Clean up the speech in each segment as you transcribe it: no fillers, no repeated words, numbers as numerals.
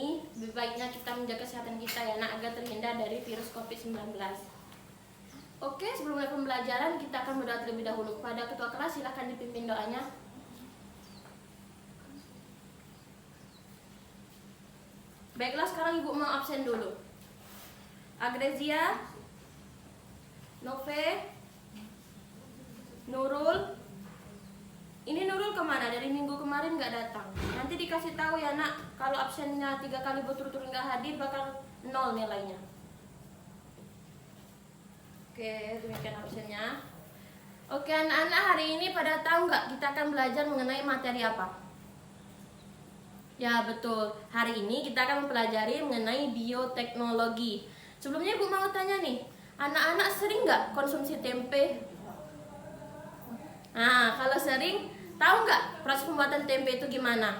ini lebih baiknya kita menjaga kesehatan kita ya nak, agar terhindar dari virus COVID-19. Oke, sebelum mulai pembelajaran kita akan berdoa terlebih dahulu. Pada ketua kelas silahkan dipimpin doanya. Baiklah, sekarang ibu mau absen dulu. Agrezia, Nove, Nurul. Ini Nurul kemana? Dari minggu kemarin nggak datang. Nanti dikasih tahu ya nak, kalau absennya 3 kali berturut-turut nggak hadir bakal 0 nilainya. Oke, demikian absennya. Oke anak-anak, hari ini pada tahu nggak kita akan belajar mengenai materi apa? Ya betul, hari ini kita akan mempelajari mengenai bioteknologi. Sebelumnya ibu mau tanya nih, anak-anak sering nggak konsumsi tempe? Nah, kalau sering, tahu nggak proses pembuatan tempe itu gimana?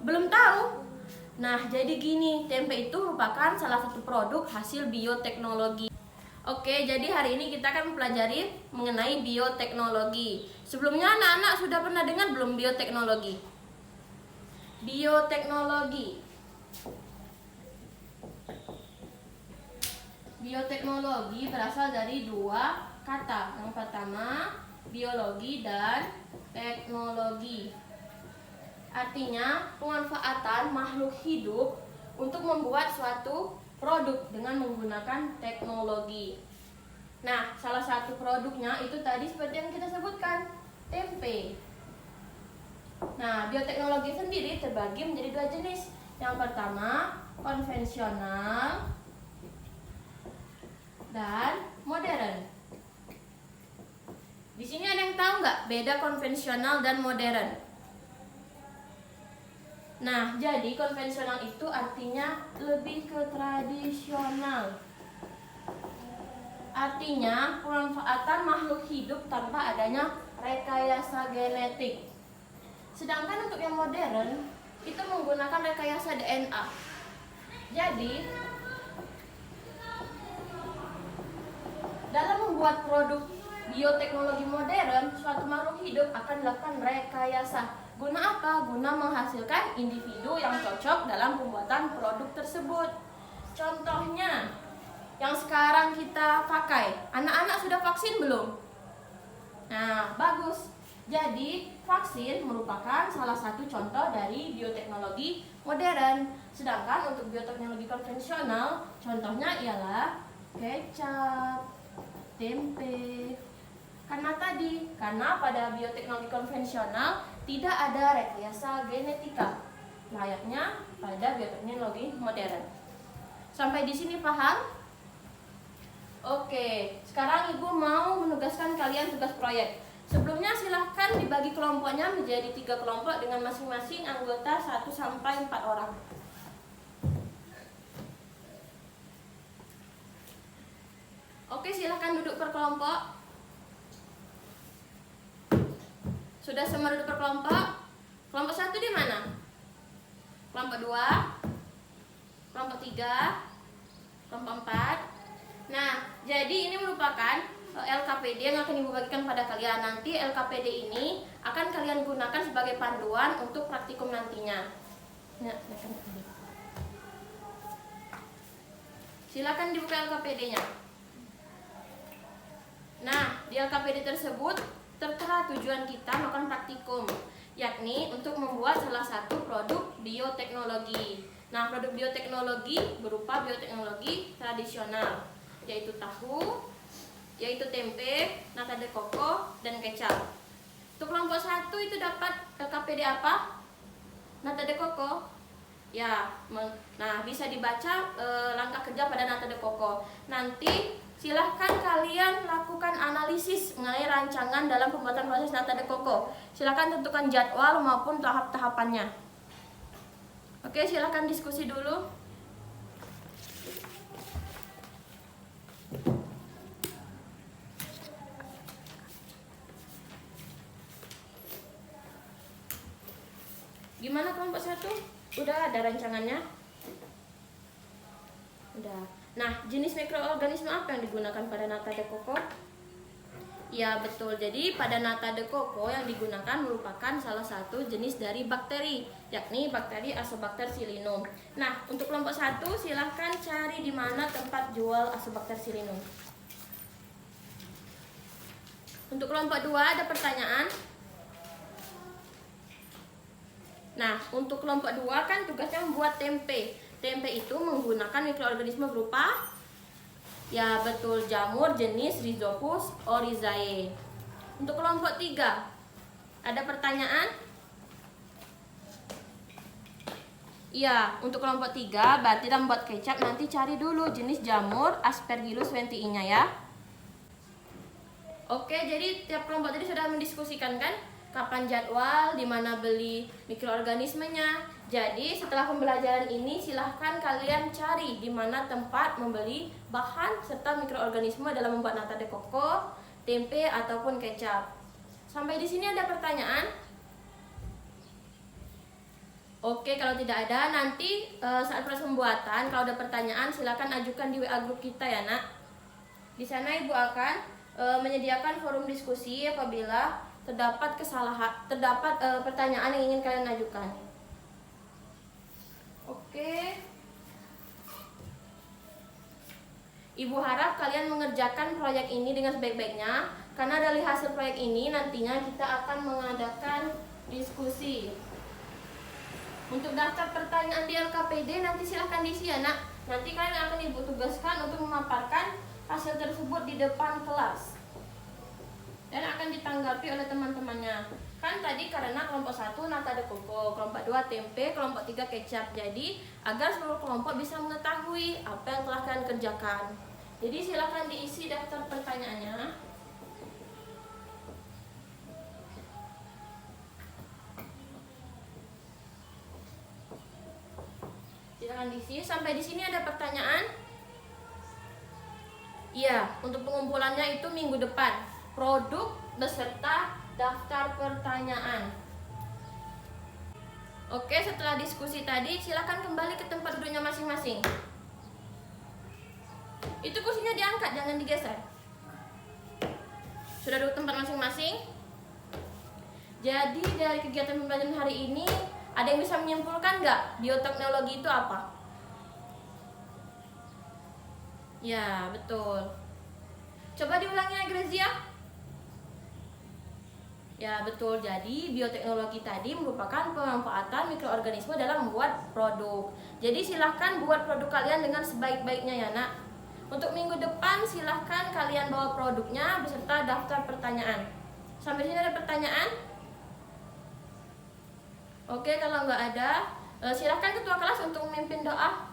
Belum tahu? Nah, jadi gini, tempe itu merupakan salah satu produk hasil bioteknologi. Oke, jadi hari ini kita akan mempelajari mengenai bioteknologi. Sebelumnya anak-anak sudah pernah dengar belum bioteknologi? Bioteknologi. Bioteknologi berasal dari 2 kata. Yang pertama, biologi dan teknologi. Artinya, pemanfaatan makhluk hidup untuk membuat suatu produk dengan menggunakan teknologi. Nah, salah satu produknya itu tadi seperti yang kita sebutkan, tempe. Nah, bioteknologi sendiri terbagi menjadi 2 jenis. Yang pertama, konvensional dan modern. Di sini ada yang tahu nggak beda konvensional dan modern? Nah, jadi konvensional itu artinya lebih ke tradisional. Artinya pemanfaatan makhluk hidup tanpa adanya rekayasa genetik. Sedangkan untuk yang modern itu menggunakan rekayasa DNA. Jadi dalam membuat produk bioteknologi modern, suatu makhluk hidup akan dilakukan rekayasa. Guna apa? Guna menghasilkan individu yang cocok dalam pembuatan produk tersebut. Contohnya, yang sekarang kita pakai, anak-anak sudah vaksin belum? Nah, bagus. Jadi, vaksin merupakan salah satu contoh dari bioteknologi modern. Sedangkan untuk bioteknologi konvensional, contohnya ialah kecap, tempe. Karena pada bioteknologi konvensional tidak ada rekayasa genetika, layaknya pada bioteknologi modern. Sampai di sini paham? Oke, sekarang ibu mau menugaskan kalian tugas proyek. Sebelumnya silahkan dibagi kelompoknya menjadi 3 kelompok dengan masing-masing anggota 1 sampai 4 orang. Oke, silahkan duduk per kelompok. Sudah semua duduk per kelompok? Kelompok 1 di mana? Kelompok 2? Kelompok 3? Kelompok 4? Nah, jadi ini merupakan LKPD yang akan ibu bagikan pada kalian. Nanti LKPD ini akan kalian gunakan sebagai panduan untuk praktikum nantinya. Silakan dibuka LKPD-nya. Nah, di LKPD tersebut tertera tujuan kita melakukan praktikum, yakni untuk membuat salah satu produk bioteknologi. Nah, produk bioteknologi berupa bioteknologi tradisional, yaitu tahu, yaitu tempe, nata de coco, dan kecap. Untuk kelompok 1 itu dapat LKPD apa? Nata de coco. Ya, nah bisa dibaca langkah kerja pada nata de coco. Nanti silahkan kalian lakukan analisis mengenai rancangan dalam pembuatan proses nata de coco. Silahkan tentukan jadwal maupun tahap-tahapannya. Oke, silahkan diskusi dulu. Gimana kelompok 1? Udah ada rancangannya? Udah. Nah, jenis mikroorganisme apa yang digunakan pada nata de coco? Ya betul, jadi pada nata de coco yang digunakan merupakan salah satu jenis dari bakteri, yakni bakteri Asobacter silinum. Nah, untuk kelompok 1 silahkan cari di mana tempat jual Asobacter silinum. Untuk kelompok 2 ada pertanyaan. Nah, untuk kelompok 2 kan tugasnya membuat tempe. Tempe itu menggunakan mikroorganisme berupa, ya betul, jamur jenis Rhizopus oryzae. Untuk kelompok 3 ada pertanyaan? Iya, untuk kelompok 3 berarti dalam membuat kecap nanti cari dulu jenis jamur Aspergillus ventii-nya ya. Oke, jadi tiap kelompok tadi sudah mendiskusikan kan kapan jadwal, di mana beli mikroorganismenya. Jadi setelah pembelajaran ini silahkan kalian cari di mana tempat membeli bahan serta mikroorganisme dalam membuat nata de coco, tempe ataupun kecap. Sampai di sini ada pertanyaan? Oke, kalau tidak ada nanti saat proses pembuatan kalau ada pertanyaan silahkan ajukan di WA grup kita ya nak. Di sana ibu akan menyediakan forum diskusi apabila terdapat pertanyaan yang ingin kalian ajukan. Oke. Ibu harap kalian mengerjakan proyek ini dengan sebaik-baiknya, karena dari hasil proyek ini nantinya kita akan mengadakan diskusi. Untuk daftar pertanyaan di LKPD nanti silahkan diisi ya nak. Nanti kalian akan ibu tugaskan untuk memaparkan hasil tersebut di depan kelas dan akan ditanggapi oleh teman-temannya. Kan tadi karena kelompok 1 nata de coco, kelompok 2 tempe, kelompok 3 kecap. Jadi agar seluruh kelompok bisa mengetahui apa yang telah kalian kerjakan. Jadi silakan diisi daftar pertanyaannya. Silakan diisi. Sampai di sini ada pertanyaan? Iya, untuk pengumpulannya itu minggu depan. Produk beserta daftar pertanyaan. Oke, setelah diskusi tadi silakan kembali ke tempat duduknya masing-masing. Itu kursinya diangkat, jangan digeser. Sudah duduk tempat masing-masing? Jadi dari kegiatan pembelajaran hari ini ada yang bisa menyimpulkan nggak bioteknologi itu apa? Ya, betul. Coba diulangi lagi Grezia. Ya betul, jadi bioteknologi tadi merupakan pemanfaatan mikroorganisme dalam membuat produk. Jadi silahkan buat produk kalian dengan sebaik-baiknya ya nak. Untuk minggu depan silahkan kalian bawa produknya beserta daftar pertanyaan. Sampai sini ada pertanyaan? Oke, kalau nggak ada silahkan ketua kelas untuk memimpin doa.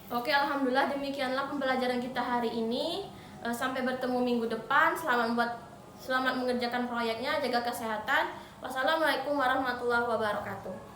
Oke, alhamdulillah demikianlah pembelajaran kita hari ini. Sampai bertemu minggu depan. Selamat mengerjakan proyeknya, jaga kesehatan. Wassalamualaikum warahmatullahi wabarakatuh.